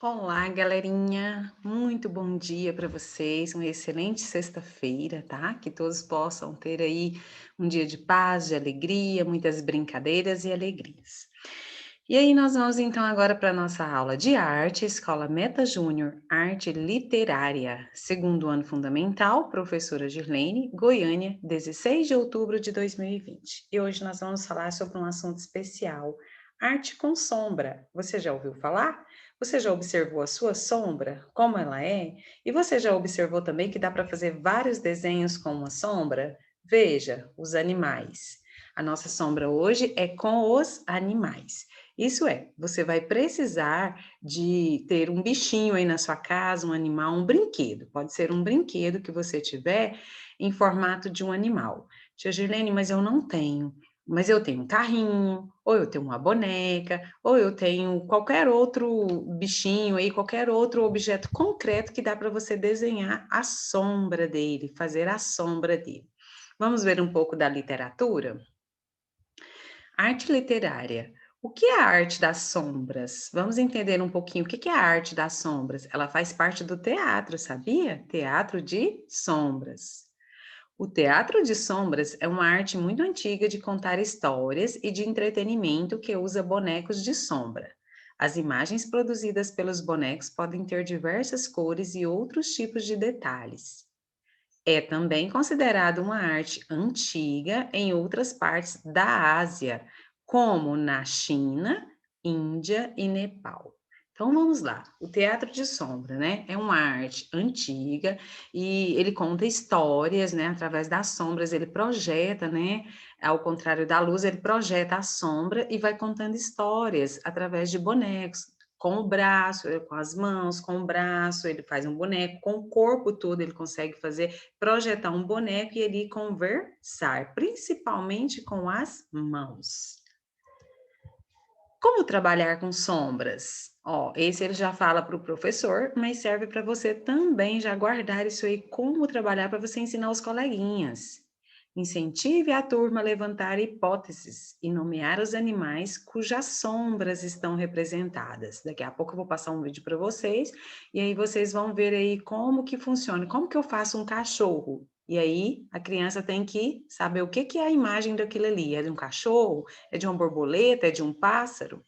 Olá, galerinha. Muito bom dia para vocês. Uma excelente sexta-feira, tá? Que todos possam ter aí um dia de paz, de alegria, muitas brincadeiras e alegrias. E aí, nós vamos então agora para a nossa aula de arte, Escola Meta Júnior, Arte Literária, segundo ano fundamental, professora Girlene, Goiânia, 16 de outubro de 2020. E hoje nós vamos falar sobre um assunto especial, arte com sombra. Você já ouviu falar? Você já observou a sua sombra, como ela é? E você já observou também que dá para fazer vários desenhos com uma sombra? Veja, os animais. A nossa sombra hoje é com os animais. Isso é, você vai precisar de ter um bichinho aí na sua casa, um animal, um brinquedo. Pode ser um brinquedo que você tiver em formato de um animal. Tia Girlene, mas eu não tenho. Mas eu tenho um carrinho, ou eu tenho uma boneca, ou eu tenho qualquer outro bichinho aí, qualquer outro objeto concreto que dá para você desenhar a sombra dele, fazer a sombra dele. Vamos ver um pouco da literatura? Arte literária. O que é a arte das sombras? Vamos entender um pouquinho o que é a arte das sombras. Ela faz parte do teatro, sabia? Teatro de sombras. O teatro de sombras é uma arte muito antiga de contar histórias e de entretenimento que usa bonecos de sombra. As imagens produzidas pelos bonecos podem ter diversas cores e outros tipos de detalhes. É também considerado uma arte antiga em outras partes da Ásia, como na China, Índia e Nepal. Então vamos lá. O teatro de sombra, né? É uma arte antiga e ele conta histórias, né? Através das sombras, ele projeta, né? Ao contrário da luz, ele projeta a sombra e vai contando histórias através de bonecos, com o braço, com as mãos, com o braço, ele faz um boneco, com o corpo todo ele consegue fazer, projetar um boneco e ele conversar, principalmente com as mãos. Como trabalhar com sombras? Ó, esse ele já fala para o professor, mas serve para você também já guardar isso aí, como trabalhar para você ensinar os coleguinhas. Incentive a turma a levantar hipóteses e nomear os animais cujas sombras estão representadas. Daqui a pouco eu vou passar um vídeo para vocês e aí vocês vão ver aí como que funciona, como que eu faço um cachorro. E aí a criança tem que saber o que que é a imagem daquilo ali. É de um cachorro? É de uma borboleta? É de um pássaro?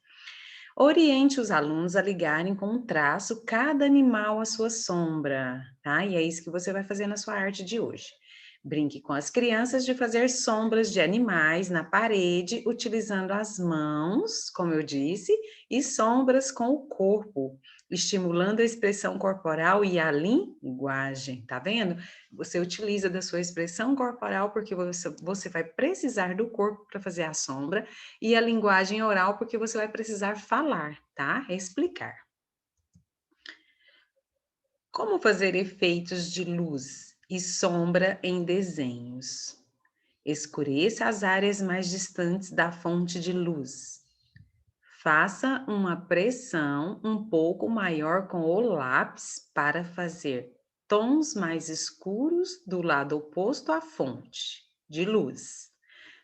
Oriente os alunos a ligarem com um traço cada animal à sua sombra, tá? E é isso que você vai fazer na sua arte de hoje. Brinque com as crianças de fazer sombras de animais na parede, utilizando as mãos, como eu disse, e sombras com o corpo, estimulando a expressão corporal e a linguagem, tá vendo? Você utiliza da sua expressão corporal porque você vai precisar do corpo para fazer a sombra, e a linguagem oral, porque você vai precisar falar, tá? Explicar. Como fazer efeitos de luz e sombra em desenhos? Escureça as áreas mais distantes da fonte de luz. Faça uma pressão um pouco maior com o lápis para fazer tons mais escuros do lado oposto à fonte de luz.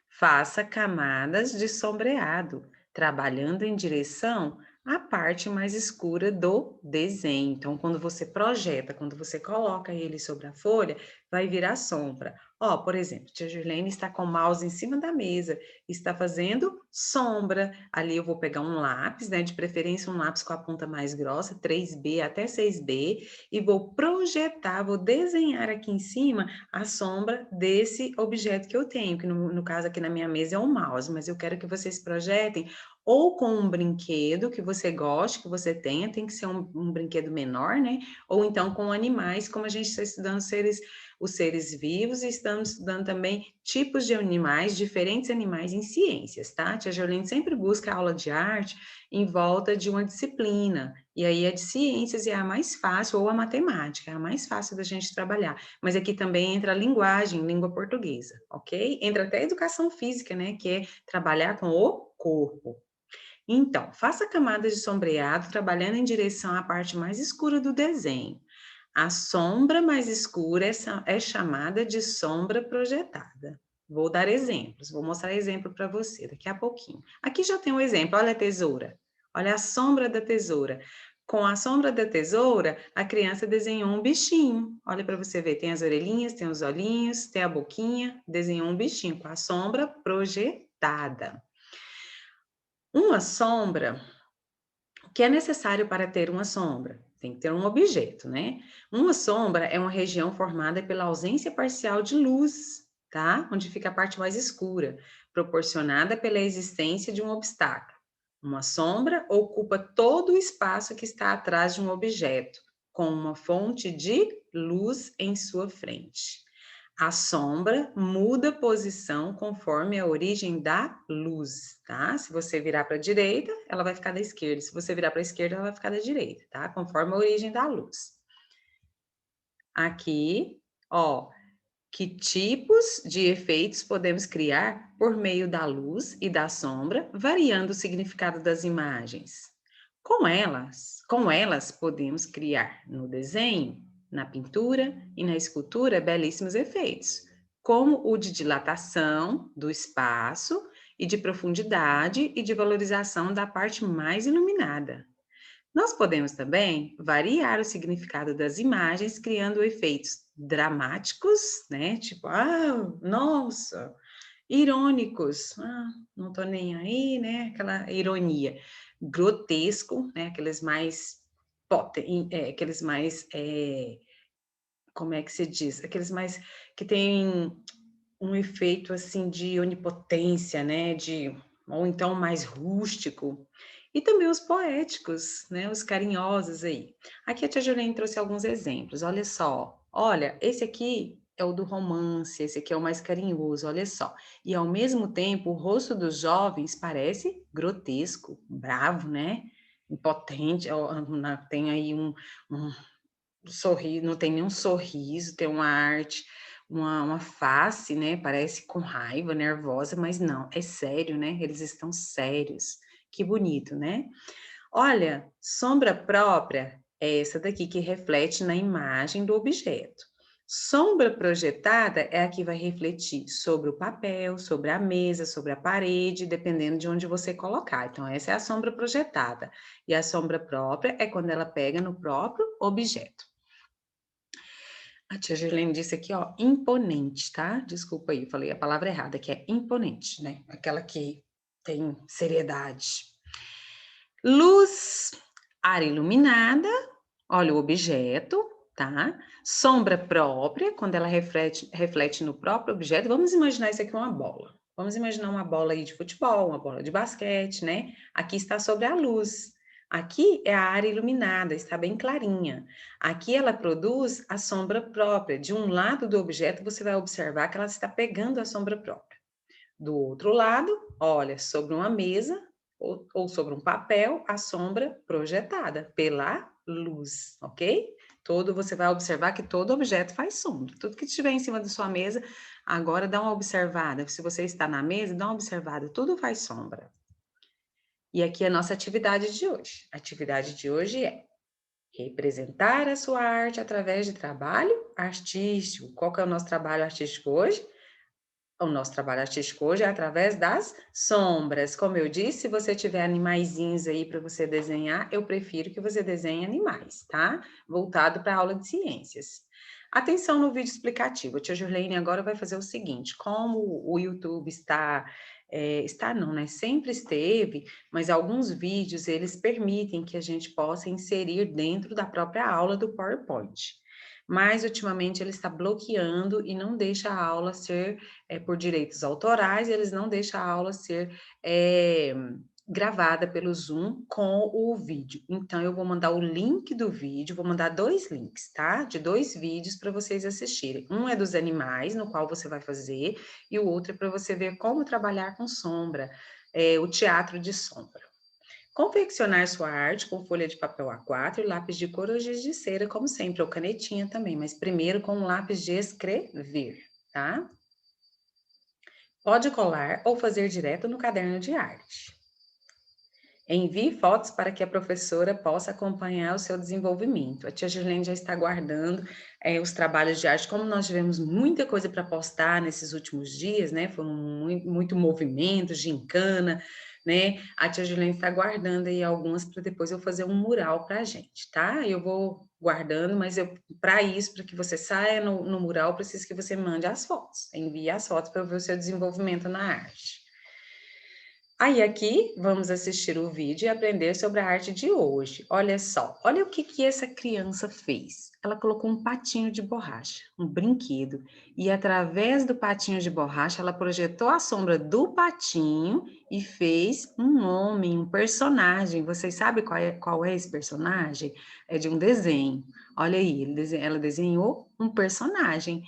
Faça camadas de sombreado, trabalhando em direção à parte mais escura do desenho. Então, quando você projeta, quando você coloca ele sobre a folha, vai virar sombra. Ó, por exemplo, tia Girlene está com o mouse em cima da mesa, está fazendo sombra. Ali eu vou pegar um lápis, né, de preferência um lápis com a ponta mais grossa, 3B até 6B, e vou projetar, vou desenhar aqui em cima a sombra desse objeto que eu tenho, que no caso aqui na minha mesa é um mouse, mas eu quero que vocês projetem ou com um brinquedo que você goste, que você tenha, tem que ser um brinquedo menor, né? Ou então com animais, como a gente está estudando os seres vivos e estamos estudando também tipos de animais, diferentes animais em ciências, tá? A tia Jolene sempre busca aula de arte em volta de uma disciplina, e aí a de ciências é a mais fácil, ou a matemática, é a mais fácil da gente trabalhar. Mas aqui também entra a linguagem, língua portuguesa, ok? Entra até a educação física, né? Que é trabalhar com o corpo. Então, faça camadas de sombreado trabalhando em direção à parte mais escura do desenho. A sombra mais escura é chamada de sombra projetada. Vou dar exemplos, vou mostrar exemplo para você daqui a pouquinho. Aqui já tem um exemplo, olha a tesoura. Olha a sombra da tesoura. Com a sombra da tesoura, a criança desenhou um bichinho. Olha para você ver, tem as orelhinhas, tem os olhinhos, tem a boquinha, desenhou um bichinho com a sombra projetada. Uma sombra, o que é necessário para ter uma sombra? Tem que ter um objeto, né? Uma sombra é uma região formada pela ausência parcial de luz, tá? Onde fica a parte mais escura, proporcionada pela existência de um obstáculo. Uma sombra ocupa todo o espaço que está atrás de um objeto, com uma fonte de luz em sua frente. A sombra muda posição conforme a origem da luz, tá? Se você virar para a direita, ela vai ficar da esquerda. Se você virar para a esquerda, ela vai ficar da direita, tá? Conforme a origem da luz. Aqui, ó, que tipos de efeitos podemos criar por meio da luz e da sombra, variando o significado das imagens. Com elas podemos criar no desenho, na pintura e na escultura belíssimos efeitos, como o de dilatação do espaço e de profundidade e de valorização da parte mais iluminada. Nós podemos também variar o significado das imagens, criando efeitos dramáticos, né? Tipo, nossa, irônicos, não tô nem aí, né? Aquela ironia. Grotesco, né? Aqueles mais, como é que se diz? Aqueles mais que têm um efeito assim de onipotência, né? Ou então mais rústico. E também os poéticos, né? Os carinhosos aí. Aqui a tia Juliane trouxe alguns exemplos. Olha só. Olha, esse aqui é o do romance, esse aqui é o mais carinhoso, olha só. E ao mesmo tempo, o rosto dos jovens parece grotesco, bravo, né? Impotente, tem aí um sorriso, não tem nenhum sorriso, tem uma arte, uma face, né? Parece com raiva, nervosa, mas não, é sério, né? Eles estão sérios. Que bonito, né? Olha, sombra própria é essa daqui que reflete na imagem do objeto. Sombra projetada é a que vai refletir sobre o papel, sobre a mesa, sobre a parede, dependendo de onde você colocar. Então, essa é a sombra projetada. E a sombra própria é quando ela pega no próprio objeto. A tia Gerlene disse aqui, ó, imponente, tá? Desculpa aí, eu falei a palavra errada, que é imponente, né? Aquela que tem seriedade. Luz, área iluminada, olha o objeto, tá? Sombra própria, quando ela reflete no próprio objeto. Vamos imaginar isso aqui uma bola. Vamos imaginar uma bola aí de futebol, uma bola de basquete, né? Aqui está sobre a luz. Aqui é a área iluminada, está bem clarinha. Aqui ela produz a sombra própria. De um lado do objeto, você vai observar que ela está pegando a sombra própria. Do outro lado, olha, sobre uma mesa ou sobre um papel, a sombra projetada pela luz, ok? Você vai observar que todo objeto faz sombra. Tudo que estiver em cima da sua mesa, agora dá uma observada. Se você está na mesa, dá uma observada. Tudo faz sombra. E aqui é a nossa atividade de hoje. A atividade de hoje é representar a sua arte através de trabalho artístico. Qual que é o nosso trabalho artístico hoje? O nosso trabalho artístico hoje é através das sombras. Como eu disse, se você tiver animaizinhos aí para você desenhar, eu prefiro que você desenhe animais, tá? Voltado para a aula de ciências. Atenção no vídeo explicativo. A tia Jurlene agora vai fazer o seguinte, como o YouTube está não, né? Sempre esteve, mas alguns vídeos eles permitem que a gente possa inserir dentro da própria aula do PowerPoint. Mas ultimamente ele está bloqueando e não deixa a aula ser por direitos autorais, eles não deixam a aula ser gravada pelo Zoom com o vídeo. Então, eu vou mandar o link do vídeo, vou mandar 2 links, tá? De 2 vídeos para vocês assistirem. Um é dos animais, no qual você vai fazer, e o outro é para você ver como trabalhar com sombra, o teatro de sombra. Confeccionar sua arte com folha de papel A4 e lápis de cor ou giz de cera, como sempre, ou canetinha também, mas primeiro com um lápis de escrever, tá? Pode colar ou fazer direto no caderno de arte. Envie fotos para que a professora possa acompanhar o seu desenvolvimento. A tia Girlene já está guardando os trabalhos de arte. Como nós tivemos muita coisa para postar nesses últimos dias, né? Foi muito movimento, gincana, né? A tia Juliana está guardando aí algumas para depois eu fazer um mural para a gente, tá? Eu vou guardando, mas para isso, para que você saia no mural, preciso que você mande as fotos, envie as fotos para eu ver o seu desenvolvimento na arte. Aí aqui vamos assistir o vídeo e aprender sobre a arte de hoje. Olha só, olha o que essa criança fez. Ela colocou um patinho de borracha, um brinquedo, e através do patinho de borracha ela projetou a sombra do patinho e fez um homem, um personagem. Vocês sabem qual é esse personagem? É de um desenho. Olha aí, ela desenhou um personagem.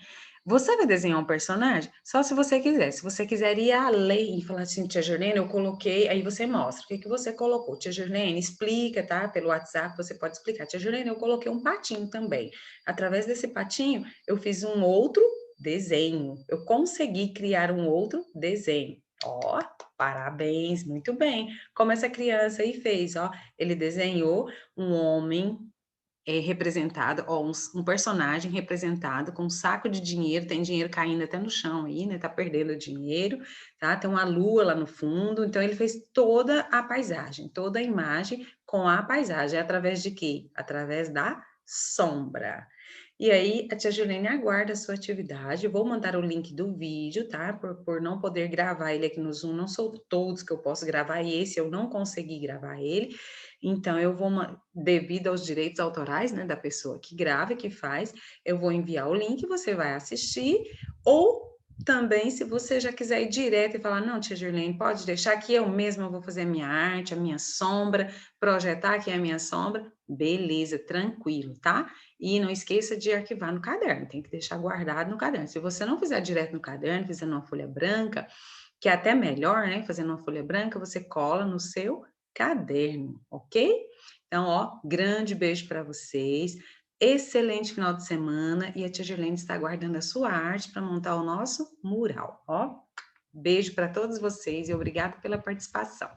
Você vai desenhar um personagem só se você quiser. Se você quiser ir além e falar assim, tia Jorlene, eu coloquei, aí você mostra o que você colocou. Tia Jorlene, explica, tá? Pelo WhatsApp você pode explicar. Tia Jorlene, eu coloquei um patinho também. Através desse patinho, eu fiz um outro desenho. Eu consegui criar um outro desenho. Ó, parabéns, muito bem. Como essa criança aí fez, ó. Ele desenhou um homem representado, ó, um personagem representado com um saco de dinheiro, tem dinheiro caindo até no chão aí, né? Tá perdendo dinheiro, tá? Tem uma lua lá no fundo, então ele fez toda a paisagem, toda a imagem com a paisagem, através de quê? Através da sombra. E aí, a tia Juliane aguarda a sua atividade. Eu vou mandar o link do vídeo, tá? Por não poder gravar ele aqui no Zoom, não sou todos que eu posso gravar, e esse eu não consegui gravar ele. Então, eu vou, devido aos direitos autorais, né, da pessoa que grava e que faz, eu vou enviar o link, você vai assistir, ou também, se você já quiser ir direto e falar, não, tia Girlene, pode deixar que eu mesma vou fazer a minha arte, a minha sombra, projetar aqui a minha sombra, beleza, tranquilo, tá? E não esqueça de arquivar no caderno, tem que deixar guardado no caderno. Se você não fizer direto no caderno, fizer numa folha branca, que é até melhor, né? Fazendo uma folha branca, você cola no seu caderno, ok? Então, ó, grande beijo para vocês. Excelente final de semana e a tia Girlene está aguardando a sua arte para montar o nosso mural, ó. Beijo para todos vocês e obrigada pela participação.